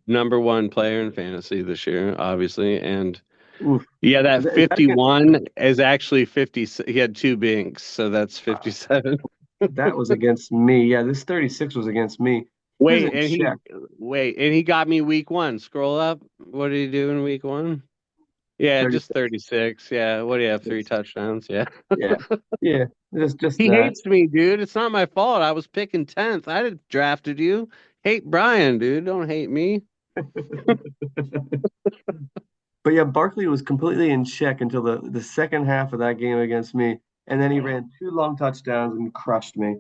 number one player in fantasy this year, obviously, and Oof. yeah, that Is that against, 51 is actually 50. He had two binks, so that's uh, 57. that was against me. Yeah, this 36 was against me. He was Wait, in and he check. got me week one. Scroll up. What did he do in week one? Yeah, just 36. 36. Yeah, what do you have? Three touchdowns. Yeah. Yeah. Yeah. Just He that. hates me, dude. It's not my fault. I was picking 10th. I did drafted you. Hate Brian, dude. Don't hate me. But yeah, Barkley was completely in check until the second half of that game against me. And then he ran two long touchdowns and crushed me.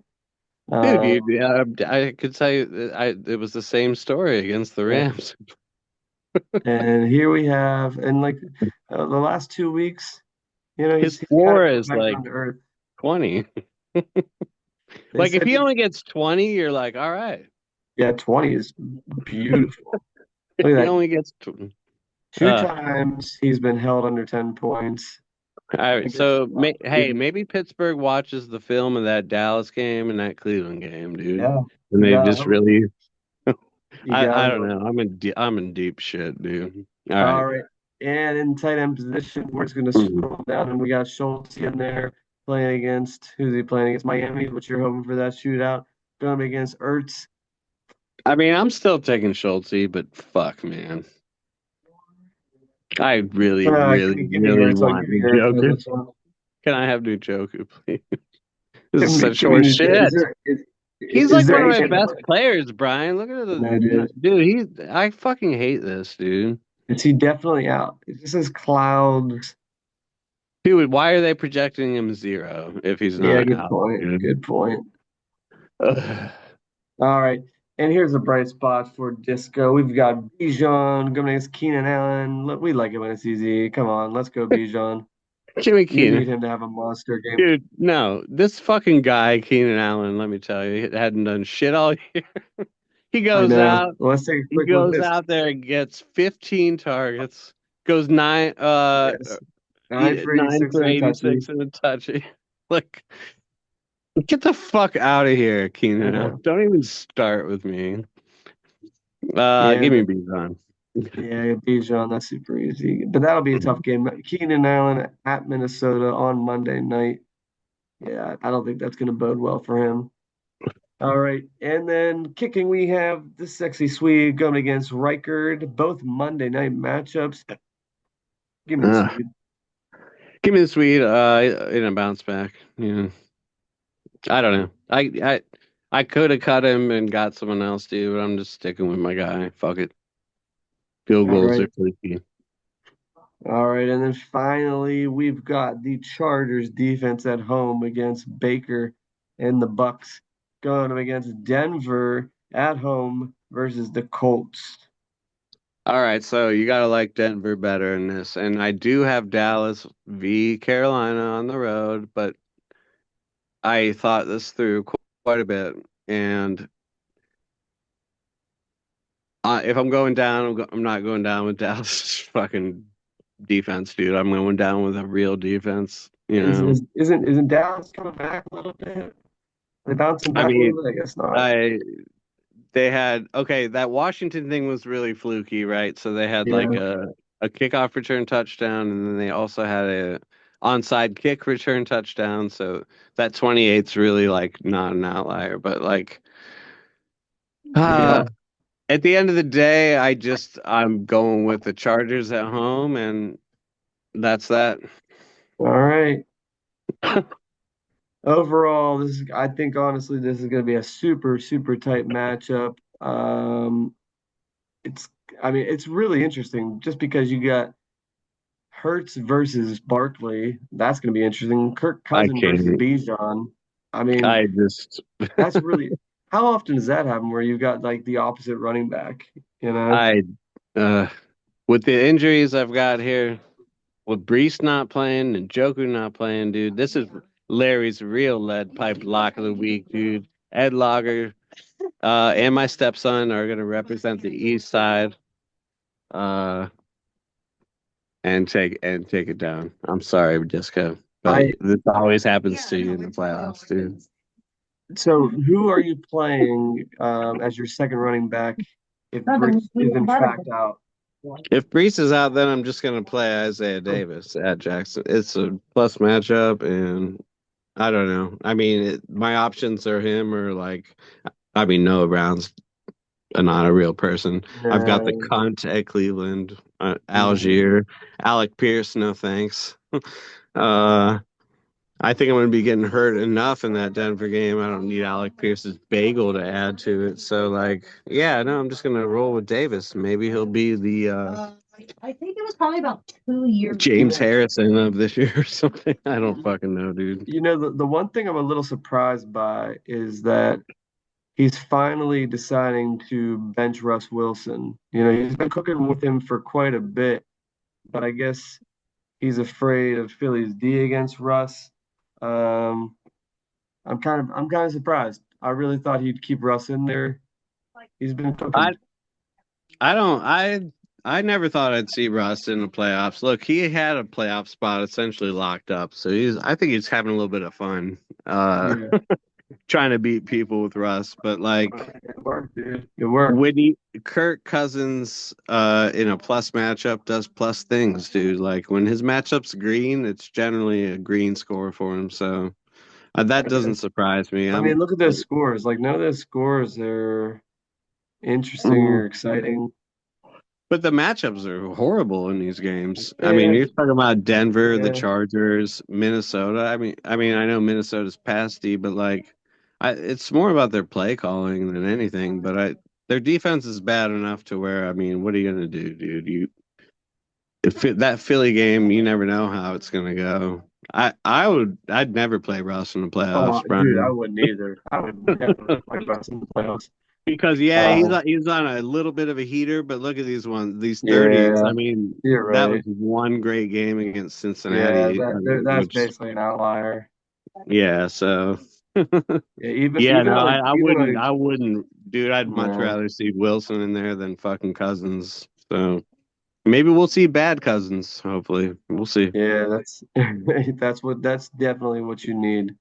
Dude, Uh, I could tell you it was the same story against the yeah. Rams. And here we have, and like the last 2 weeks, His he's kind of floor come is back like down to earth. 20. They Like if said, he only gets 20, you're like, all right. yeah, 20 is beautiful. If Look at he that. only gets 20. Two times he's been held under 10 points All right, against so hey, dude. maybe Pittsburgh watches the film of that Dallas game and that Cleveland game, dude, Yeah, and you they gotta just hope. really, You gotta I don't hope. know, I'm in deep shit, dude. All All right, right. And in tight end position, we're just gonna Mhm. scroll down and we got Schultz in there playing against who's he playing against? Miami, which you're hoping for that shootout. Going against Ertz. I mean, I'm still taking Schulte, but fuck, man, I really, really, Give me really Ertz. I'll want give you Ertz on Njoku. this one. Can I have Njoku, please? This is such Give me horse is shit. there He's is like there one of my anything? best players, Brian. Look at No, the dude. dude. I fucking hate this, dude. Is he definitely out? This is clouds. Dude, why are they projecting him zero if he's Yeah, not good out, point. dude? Good point. Ugh. All right. And here's a bright spot for Disco. We've got Bijan going against Keenan Allen. Look, we like it when it's easy. Come on, let's go, Bijan. Give me You Keenan. need him to have a monster game. Dude, no, this fucking guy, Keenan Allen, let me tell you, he hadn't done shit all year. He I goes know. out, Well, let's take a he quick look at goes this. out there and gets 15 targets, goes Yes. 9 9 for 86 for and a touchy. 86 and a touchy. Like, get the fuck out of here, I Keenan know. Allen. Don't even start with me. Yeah, Give me but Bijan. yeah, Bijan, that's super easy. But that'll be a tough game. Keenan Allen at Minnesota on Monday night. Yeah, I don't think that's going to bode well for him. All right. And then kicking, we have the sexy Swede going against Reichard, both Monday night matchups. Give me the Uh, Swede. Give me the Swede in a bounce back. Yeah. I don't know. I could have cut him and got someone else, dude, but I'm just sticking with my guy. Fuck it. Field All goals right. are fluky. All right. And then finally, we've got the Chargers defense at home against Baker and the Bucks going up against Denver at home versus the Colts. All right, so you gotta like Denver better in this, and I do have Dallas v Carolina on the road, but I thought this through quite a bit, and if I'm going down, I'm not going down with Dallas fucking defense, dude. I'm going down with a real defense. You Is, know, is isn't Dallas coming back a little bit? Are they bouncing I back a mean, little bit? I guess not. I they had okay, that Washington thing was really fluky, right? So they had like Yeah. a kickoff return touchdown, and then they also had a onside kick return touchdown. So that 28's really like not an outlier, but like uh Yeah. at the end of the day, I'm going with the Chargers at home, and that's that. All right. Overall, this is I think honestly this is going to be a super super tight matchup. It's I mean it's really interesting just because you got Hurts versus Barkley. That's going to be interesting. Kirk I Cousin versus can't. Bijan. I mean, I just that's really how often does that happen where you got like the opposite running back, you know? I uh with the injuries I've got here. With Brees not playing and Joku not playing, dude, this is Larry's real lead pipe lock of the week, dude. Ed Logger and my stepson are going to represent the East Side uh, and take it down. I'm sorry, Disco, but I this always happens to you in the playoffs, dude. so who are you playing as your second running back if Brees is in fact out? If Brees is out, then I'm just going to play Isaiah Davis at Jackson. It's a plus matchup, and I don't know. I mean, my options are him or like, I mean, Noah Brown's not a real person. I've got the No. cunt at Cleveland, Mhm. Algier, Alec Pierce, no thanks. uh, I think I'm going to be getting hurt enough in that Denver game. I don't need Alec Pierce's bagel to add to it. So, like, yeah, no, I'm just going to roll with Davis. Maybe he'll be the I think it was probably about 2 years James Harrison of this year or something. I don't fucking know, dude. You know, the one thing I'm a little surprised by is that he's finally deciding to bench Russ Wilson. You know, he's been cooking with him for quite a bit, but I guess he's afraid of Philly's D against Russ. Um, I'm kind of surprised. I really thought he'd keep Russ in there. He's been I cooking. I don't. I never thought I'd see Russ in the playoffs. Look, he had a playoff spot essentially locked up, so I think he's having a little bit of fun, Yeah, trying to beat people with Russ. But like it worked, dude. It worked. when Kirk Cousins, in a plus matchup does plus things, dude. Like when his matchup's green, it's generally a green score for him. So that Yeah. doesn't surprise me. I mean, look at those scores. Like none of those scores are interesting or exciting. But the matchups are horrible in these games. I mean, Yeah, you're talking about Denver, the yeah. Chargers, Minnesota. I mean, I know Minnesota's pasty, but like, it's more about their play calling than anything. But their defense is bad enough to where, I mean, what are you gonna do, dude? That Philly game, you never know how it's gonna go. I'd never play Russ in the Oh, playoffs, dude, I Brian. wouldn't either. I would never play Russ in the playoffs. Because yeah, Uh, he's on a little bit of a heater, but look at these 30s. yeah, I mean, you're that was right. one great game against Yeah, Cincinnati, that's which basically an outlier. yeah, so Yeah, even yeah, even no, on I wouldn't, dude. I'd much no. rather see Wilson in there than fucking Cousins. So maybe we'll see bad Cousins. Hopefully, we'll see. Yeah, that's that's definitely what you need.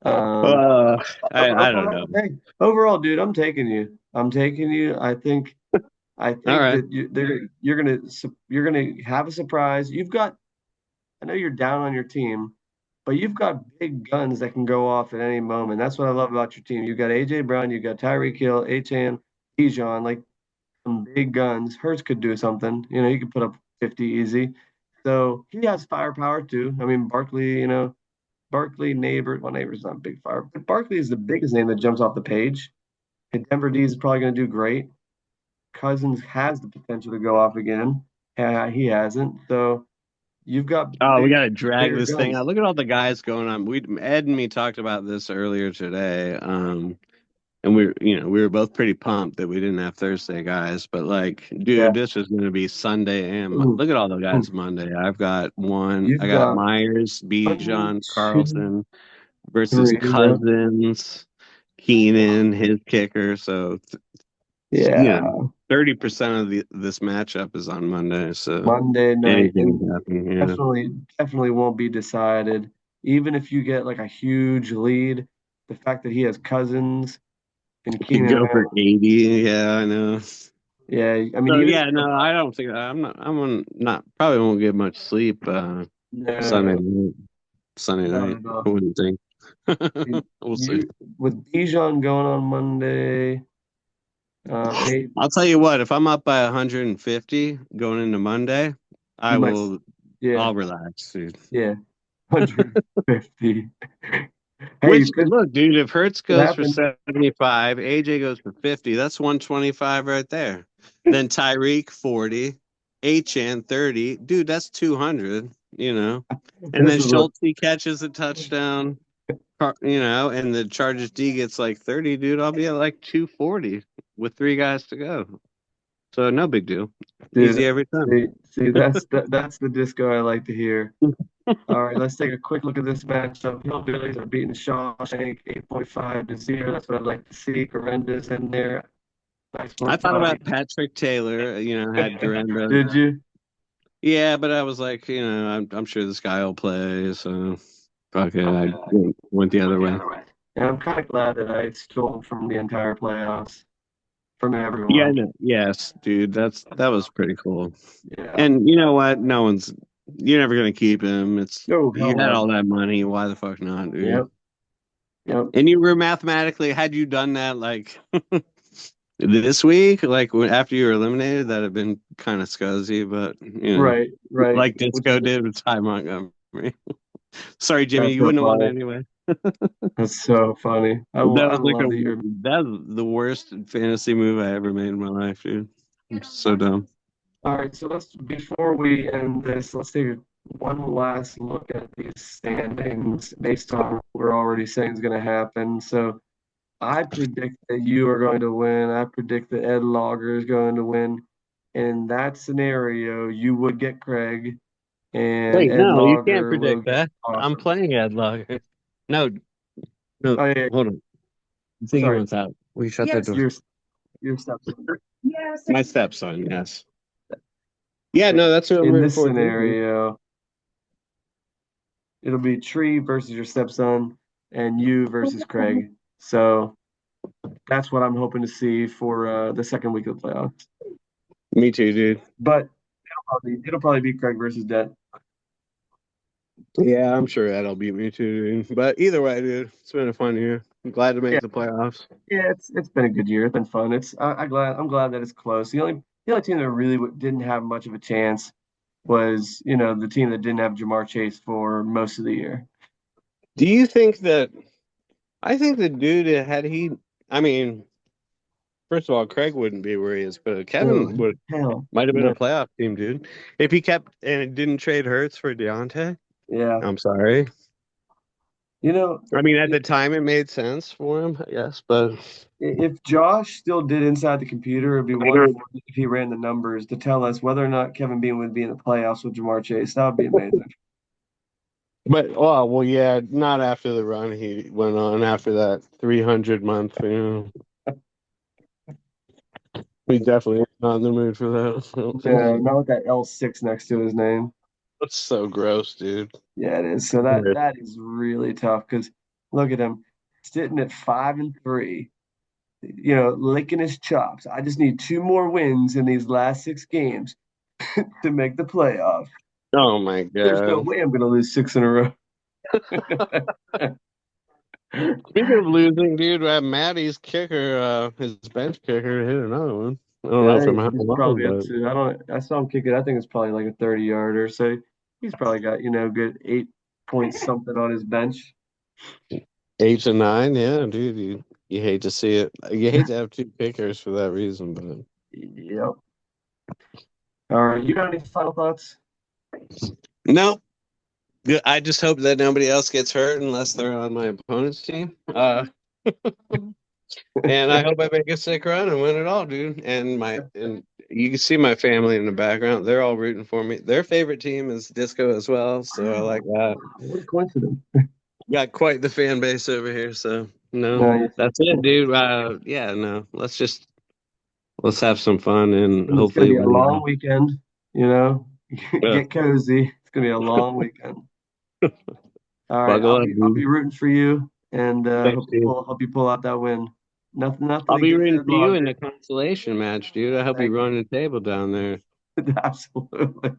Um, Uh, I don't overall, know. hey, overall, dude, I'm taking you. I'm taking you. I All think right. that you're gonna have a surprise. I know you're down on your team, but you've got big guns that can go off at any moment. That's what I love about your team. You've got AJ Brown, you've got Tyreek Hill, Achan, Bijan, like some big guns. Hurts could do something. You know, he could put up 50 easy. So he has firepower too. I mean, Barkley, Neighbors not big fire, but Barkley is the biggest name that jumps off the page. And Denver D is probably going to do great. Cousins has the potential to go off again. He hasn't. So you've got Oh, we gotta drag bigger this thing guns. out. Look at all the guys going on. We Ed and me talked about this earlier today. And we were both pretty pumped that we didn't have Thursday guys, but like, Yeah. dude, this is gonna be Sunday and Ooh, look at all the ooh. guys Monday. I You've got got Myers, one, Bijan, two, Carlson versus three. Yeah. Cousins, Keenan, his kicker. So you Yeah. know, 30% of this matchup is on Monday. So Monday night. anything And can happen. Yeah, definitely won't be decided. Even if you get like a huge lead, the fact that he has Cousins and could Keenan go for 80. Yeah, I know. Yeah, I mean, So even if yeah, no, I don't think I'm not probably won't get much sleep Sunday no, night. Sunday not night. at I all. wouldn't think. We'll see. You with Bijan going on Monday, hey, I'll tell you what, if I'm up by 150 going into Monday, you I might, will yeah, I'll relax, dude. yeah, 150. Hey, Which look, dude, if Hertz could goes for happen. 75, AJ goes for 50, that's 125 right there. Then Tyreek 40, Achan 30. Dude, that's 200, you know. And This then is what, Schulte catches a touchdown. And the Chargers D gets like 30, dude. I'll be at like 240 with three guys to go. So no big deal. dude. Easy every time. See, that's the disco I like to hear. All right, let's take a quick look at this matchup. Hillbillies are beating Shawshank 8.5-0. That's what I'd like to see. Correnda's in there. Nice I one, thought Bobby. about Patrick Taylor, had Duranda. Did you? Yeah, but I was like, I'm sure this guy will play. So fuck it. I Okay. went the other way. And I'm kind of glad that I stole from the entire playoffs from Yeah, everyone. no, yes, dude. That was pretty cool. Yeah. And you know what? You're never gonna keep him. Oh, You hell had no. all that money. Why the fuck not, dude? Yep. Yep. And you were mathematically, had you done that like this week, like after you were eliminated, that'd have been kind of scuzzy, but Right. Right. like Which Disco did with Ty Montgomery. Sorry, Jimmy, that's you so wouldn't have won funny. anyway. That's so funny. That I was like love that you're. that's the worst fantasy move I ever made in my life, dude. I'm so dumb. All right. So before we end this, let's take one last look at these standings based on what we're already saying is going to happen. So I predict that you are going to win. I predict that Ed Logger is going to win. In that scenario, you would get Craig, and Wait, Ed no, you can't Logger will predict get that. I'm Auburn. playing Ed Logger. No, no, Oh yeah, hold on. I'm thinking sorry, what's out. We shut the door. your your stepson. My stepson, yes. Yeah, no, that's what I'm In rooting this for too, dude. scenario, it'll be Tree versus your stepson, and you versus Craig. So that's what I'm hoping to see for the second week of the playoffs. Me too, dude. But it'll probably be Craig versus Det. Yeah, I'm sure that'll beat me too, dude. But either way, dude, it's been a fun year. I'm glad to Yeah, make the playoffs. yeah, it's been a good year. It's been fun. I'm glad that it's close. The only team that really didn't have much of a chance was the team that didn't have Jamar Chase for most of the year. Do you think that I think the dude had he I mean, first of all, Craig wouldn't be where he is, but Oh, Kevin would hell might have been a no. playoff team, dude. If he kept and didn't trade Hurts for Deontay, Yeah. I'm sorry. You know, I mean, at the time it made sense for him, I guess, but if Josh still did inside the computer, it'd be wonderful if he ran the numbers to tell us whether or not Kevin Bean would be in the playoffs with Jamar Chase. That would be amazing. oh well, yeah, not after the run he went on after that 300 month. We definitely not in the mood for that. I don't think Yeah, so. not with that L6 next to his name. That's so gross, dude. Yeah, it is. So that is really tough because look at him sitting at 5-3, licking his chops. I just need two more wins in these last six games to make the playoffs. Oh my There's no god. way I'm going to lose six in a row. Speaking of losing, dude, Maddie's kicker, his bench kicker, hit another one. I don't know Yeah, from how he's long, probably up but to, I saw him kick it. I think it's probably like a 30 yarder. So he's probably got, good 8 point something on his bench. 8 to 9, yeah, dude. You hate to see it. You hate to have two kickers for that reason, but Yep. All right. You got any final thoughts? no. I just hope that nobody else gets hurt unless they're on my opponent's team. And I hope I make a sick run and win it all, dude. And you can see my family in the background. They're all rooting for me. Their favorite team is Disco as well, so I like Wow. that. What a coincidence. Got quite the fan base over here, so no, Nice. that's it, dude. Yeah, no, let's have some fun and It's going to hopefully be a long win. weekend, you know. Yeah, Get cozy. It's going to be a long weekend. All right. buckle I'll up, be I'll dude. be rooting for you and Thanks, dude. hope you pull out that win. Nothing I'll be against rooting Ed for you in Longer. the consolation match, dude. I hope you Thank run the table down there. you. Absolutely.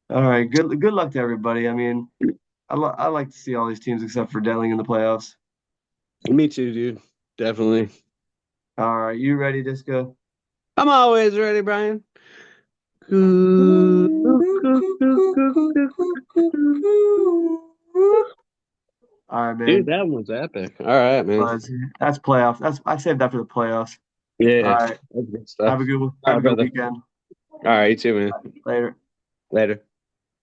All right. Good luck to everybody. I mean, I like to see all these teams except for Delling in the playoffs. Me too, dude. Definitely. All right. You ready, Disco? I'm always ready, Brian. All right, Dude, man. that one was epic. All right, man. That's playoffs. I saved that for the playoffs. All Yeah, right. that's good Have a stuff. good All have a right, good brother. weekend. All right, you too, man. Later. Later.